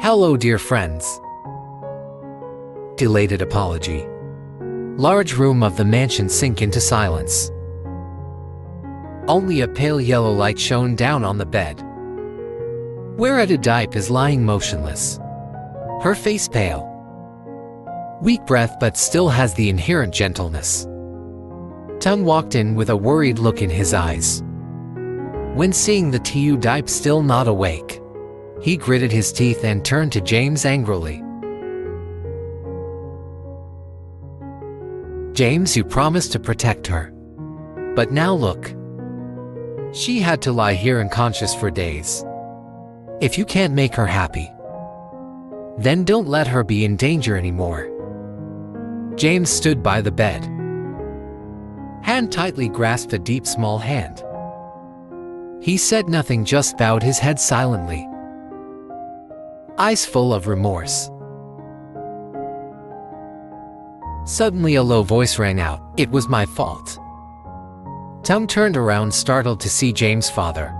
Hello, dear friends. Delayed apology. Large room of the mansion sink into silence. Only a pale yellow light shone down on the bed, where Diep is lying motionless, her face pale. Weak breath but still has the inherent gentleness. Tung walked in with a worried look in his eyes. When seeing the Diep still not awake, he gritted his teeth and turned to James angrily. James, you promised to protect her. But now look. She had to lie here unconscious for days. If you can't make her happy, then don't let her be in danger anymore. James stood by the bed. Hand tightly grasped a deep small hand. He said nothing, just bowed his head silently, eyes full of remorse. Suddenly a low voice rang out, "It was my fault." Tung turned around, startled to see James' father.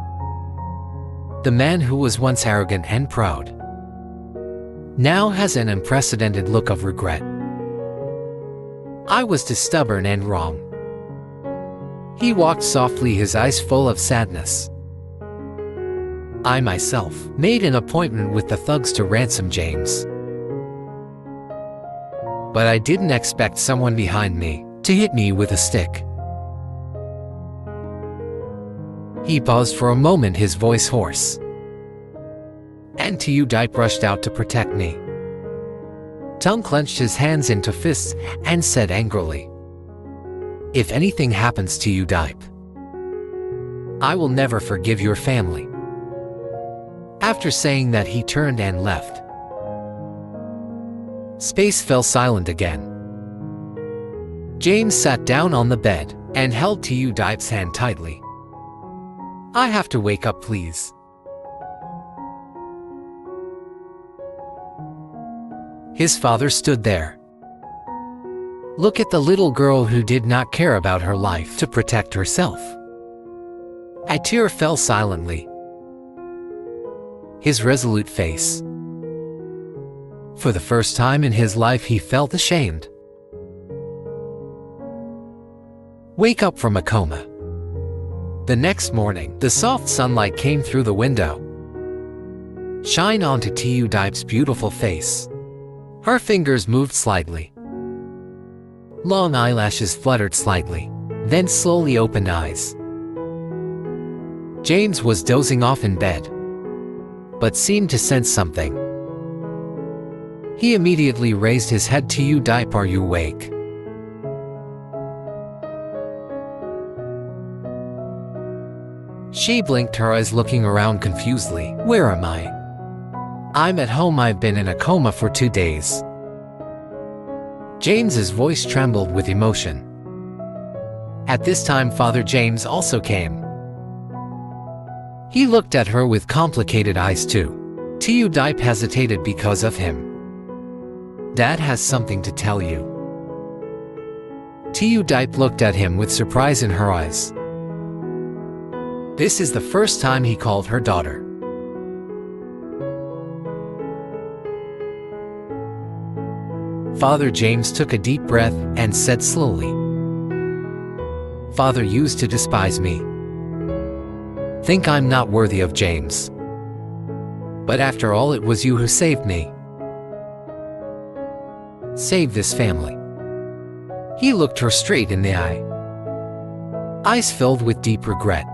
The man who was once arrogant and proud now has an unprecedented look of regret. "I was too stubborn and wrong." He walked softly, his eyes full of sadness. "I myself made an appointment with the thugs to ransom James. But I didn't expect someone behind me to hit me with a stick." He paused for a moment, his voice hoarse. "And Diep rushed out to protect me." Tung clenched his hands into fists and said angrily, "If anything happens to you, Diep, I will never forgive your family." After saying that, he turned and left. Space fell silent again. James sat down on the bed and held Diep's hand tightly. "I have to wake up, please." His father stood there. Look at the little girl who did not care about her life to protect herself. A tear fell silently. His resolute face. For the first time in his life, he felt ashamed. Wake up from a coma. The next morning, the soft sunlight came through the window, shine onto Diep's beautiful face. Her fingers moved slightly. Long eyelashes fluttered slightly, then slowly opened eyes. James was dozing off in bed, but seemed to sense something. He immediately raised his head. "Diep, are you awake?" She blinked her eyes, looking around confusedly. "Where am I?" "I'm at home. I've been in a coma for 2 days." James's voice trembled with emotion. At this time, Father James also came. He looked at her with complicated eyes too. Diep hesitated because of him. "Dad has something to tell you." Diep looked at him with surprise in her eyes. This is the first time he called her daughter. Father James took a deep breath and said slowly, "Father used to despise me. Think I'm not worthy of James. But after all, it was you who saved me. Saved this family." He looked her straight in the eye, eyes filled with deep regret.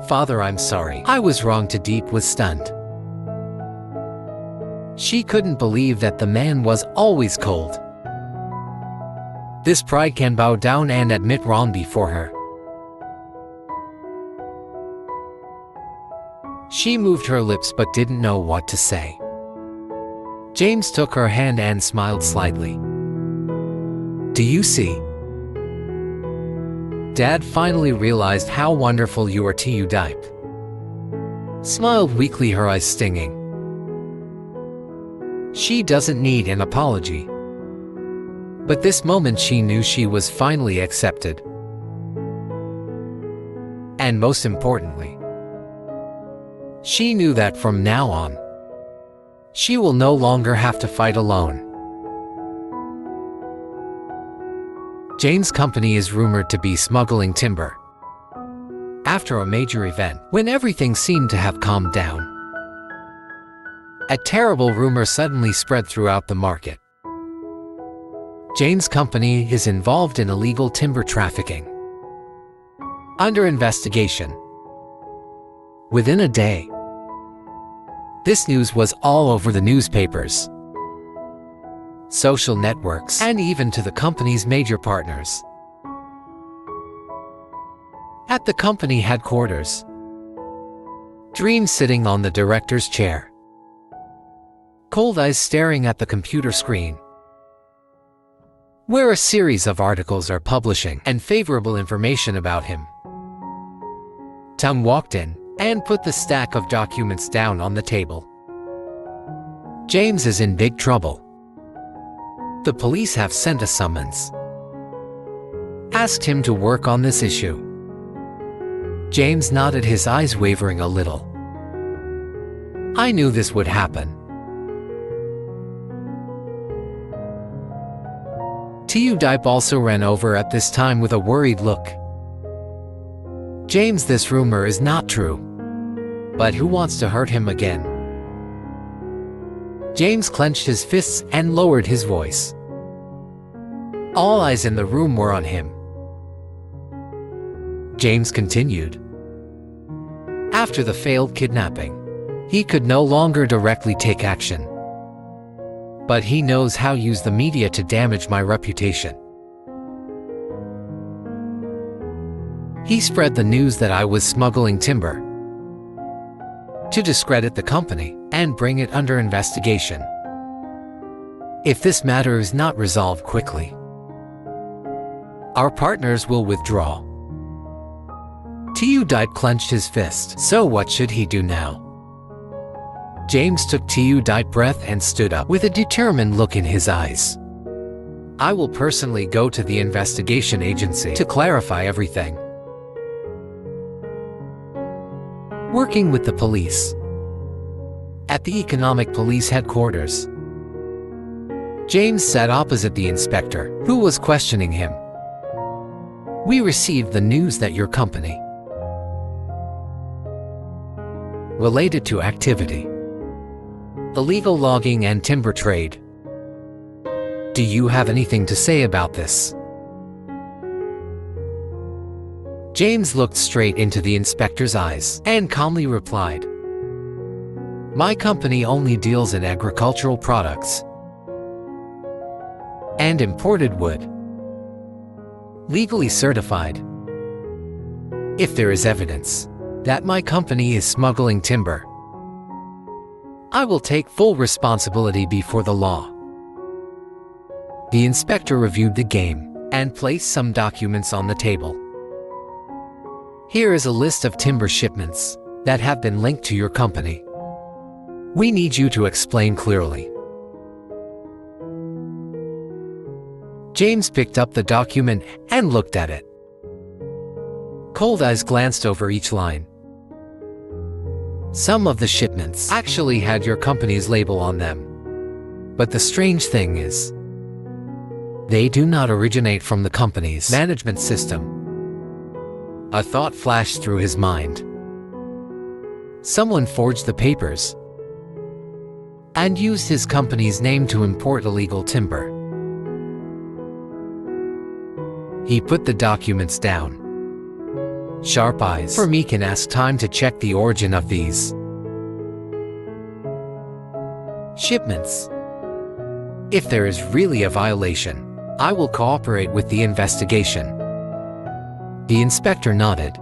"Father, I'm sorry. I was wrong." Diep was stunned. She couldn't believe that the man was always cold. This pride can bow down and admit wrong before her. She moved her lips but didn't know what to say. James took her hand and smiled slightly. "Do you see? Dad finally realized how wonderful you are." Diep smiled weakly, her eyes stinging. She doesn't need an apology. But this moment she knew she was finally accepted. And most importantly, she knew that from now on, She will no longer have to fight alone. James' company is rumored to be smuggling timber. After a major event, when everything seemed to have calmed down, a terrible rumor suddenly spread throughout the market. James' company is involved in illegal timber trafficking. Under investigation. Within a day, this news was all over the newspapers, social networks, and even to the company's major partners. At the company headquarters, Dream sitting on the director's chair, cold eyes staring at the computer screen, where a series of articles are publishing and favorable information about him. Tom walked in and put the stack of documents down on the table. James is in big trouble. The police have sent a summons. Asked him to work on this issue. James nodded, his eyes wavering a little. I knew this would happen. Diep also ran over at this time with a worried look. James, this rumor is not true. But who wants to hurt him again? James clenched his fists and lowered his voice. All eyes in the room were on him. James continued. After the failed kidnapping, he could no longer directly take action. But he knows how to use the media to damage my reputation. He spread the news that I was smuggling timber to discredit the company and bring it under investigation. If this matter is not resolved quickly, our partners will withdraw. Diep clenched his fist. So what should he do now? James took Diep breath and stood up with a determined look in his eyes. I will personally go to the investigation agency to clarify everything. Working with the police. At the Economic Police Headquarters, James sat opposite the inspector, who was questioning him. We received the news that your company, related to activity, illegal logging and timber trade. Do you have anything to say about this? James looked straight into the inspector's eyes and calmly replied, my company only deals in agricultural products and imported wood, legally certified. If there is evidence that my company is smuggling timber, I will take full responsibility before the law. The inspector reviewed the game and placed some documents on the table. Here is a list of timber shipments that have been linked to your company. We need you to explain clearly. James picked up the document and looked at it. Cold eyes glanced over each line. Some of the shipments actually had your company's label on them. But the strange thing is, they do not originate from the company's management system. A thought flashed through his mind. Someone forged the papers and used his company's name to import illegal timber. He put the documents down. Sharp eyes for me can ask time to check the origin of these shipments. If there is really a violation, I will cooperate with the investigation. The inspector nodded.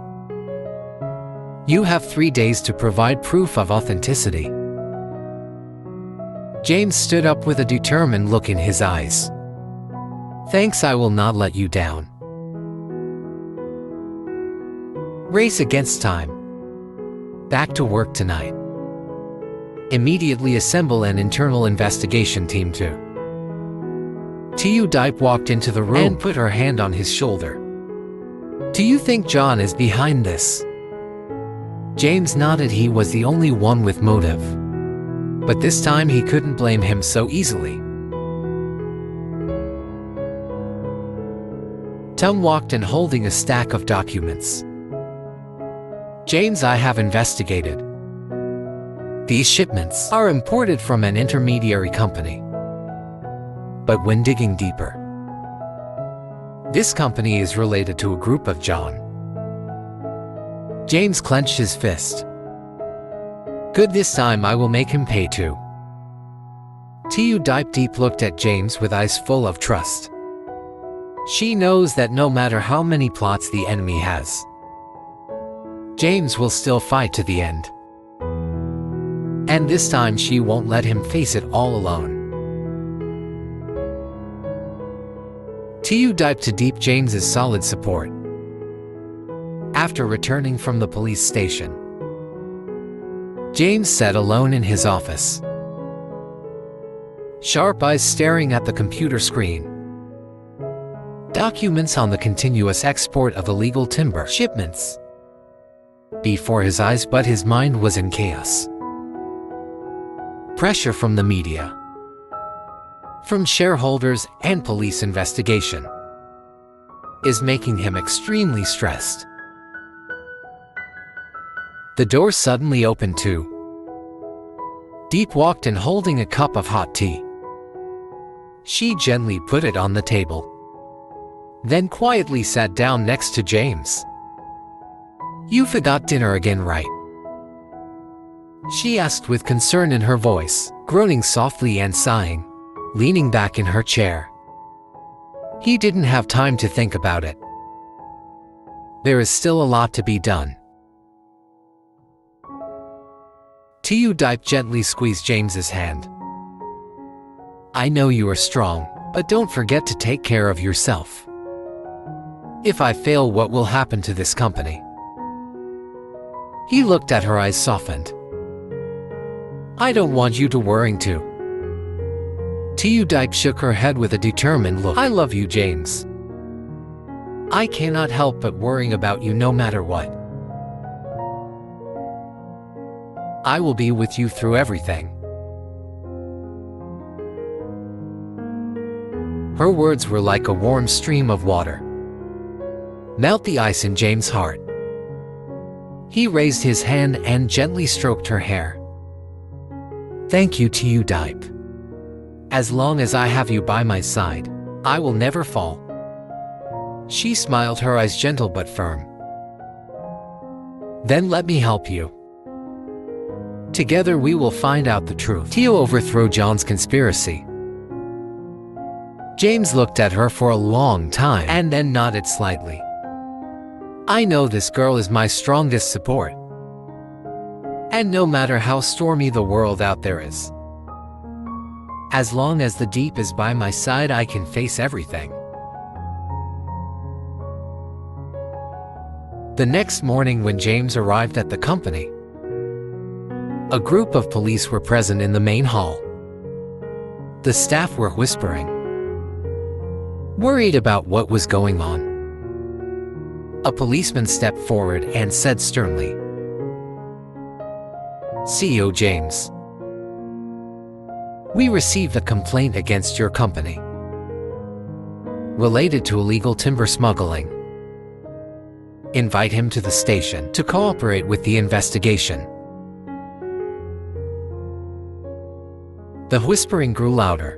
You have 3 days to provide proof of authenticity. James stood up with a determined look in his eyes. Thanks, I will not let you down. Race against time. Back to work tonight. Immediately assemble an internal investigation team too. Diep walked into the room and put her hand on his shoulder. Do you think John is behind this? James nodded. He was the only one with motive. But this time he couldn't blame him so easily. Tom walked in holding a stack of documents. James, I have investigated. These shipments are imported from an intermediary company. But when digging deeper, this company is related to a group of John. James clenched his fist. Good, this time I will make him pay too. Diep looked at James with eyes full of trust. She knows that no matter how many plots the enemy has, James will still fight to the end. And this time she won't let him face it all alone. Diep to Diep James's solid support. After returning from the police station, James sat alone in his office, sharp eyes staring at the computer screen. Documents on the continuous export of illegal timber shipments before his eyes, but his mind was in chaos. Pressure from the media, from shareholders, and police investigation is making him extremely stressed. The door suddenly opened too. Diep walked in holding a cup of hot tea. She gently put it on the table, then quietly sat down next to James. You forgot dinner again, right? She asked with concern in her voice, groaning softly and sighing, leaning back in her chair. He didn't have time to think about it. There is still a lot to be done. Diep gently squeezed James's hand. I know you are strong, but don't forget to take care of yourself. If I fail, what will happen to this company? He looked at her, eyes softened. I don't want you to worry too. Diep shook her head with a determined look. I love you, James. I cannot help but worrying about you no matter what. I will be with you through everything. Her words were like a warm stream of water. Melt the ice in James' heart. He raised his hand and gently stroked her hair. Thank you, Diep. As long as I have you by my side, I will never fall. She smiled, her eyes gentle but firm. Then let me help you. Together we will find out the truth. To overthrow John's conspiracy. James looked at her for a long time and then nodded slightly. I know this girl is my strongest support. And no matter how stormy the world out there is, as long as the Diep is by my side, I can face everything. The next morning when James arrived at the company, a group of police were present in the main hall. The staff were whispering, worried about what was going on. A policeman stepped forward and said sternly, CEO James, we received a complaint against your company related to illegal timber smuggling. Invite him to the station to cooperate with the investigation. The whispering grew louder.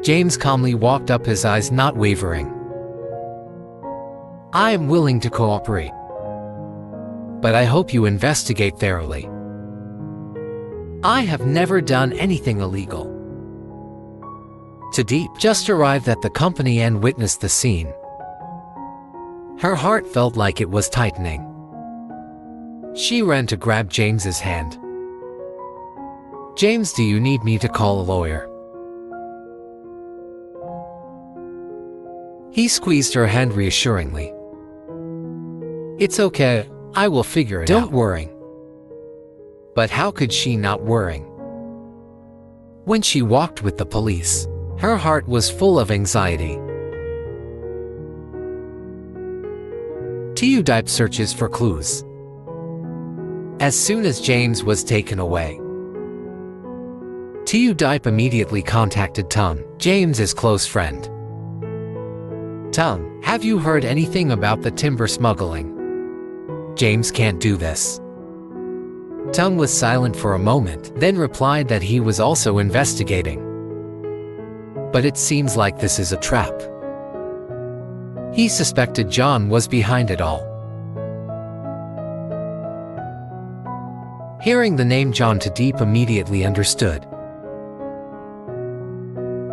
James calmly walked up, his eyes not wavering. I am willing to cooperate, but I hope you investigate thoroughly. I have never done anything illegal. Diep just arrived at the company and witnessed the scene. Her heart felt like it was tightening. She ran to grab James's hand. James, do you need me to call a lawyer? He squeezed her hand reassuringly. It's okay, I will figure it out. Don't worry. But how could she not worry? When she walked with the police, her heart was full of anxiety. Diep searches for clues. As soon as James was taken away, Diep immediately contacted Tung, James's close friend. Tung, have you heard anything about the timber smuggling? James can't do this. Tung was silent for a moment, then replied that he was also investigating. But it seems like this is a trap. He suspected John was behind it all. Hearing the name John, Diep immediately understood.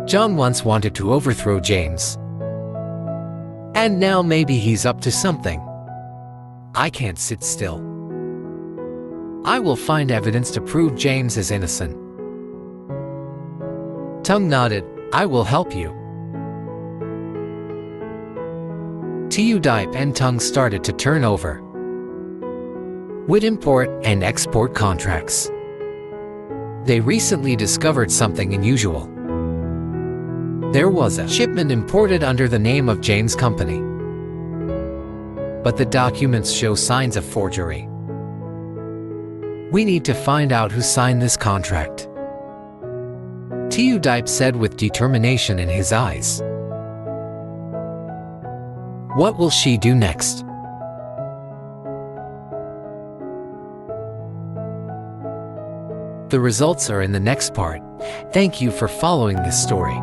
John once wanted to overthrow James. And now maybe he's up to something. I can't sit still. I will find evidence to prove James is innocent. Tung nodded. I will help you. Diep and Tung started to turn over wood import and export contracts. They recently discovered something unusual. There was a shipment imported under the name of James' company. But the documents show signs of forgery. We need to find out who signed this contract. Diep said with determination in his eyes. What will she do next? The results are in the next part. Thank you for following this story.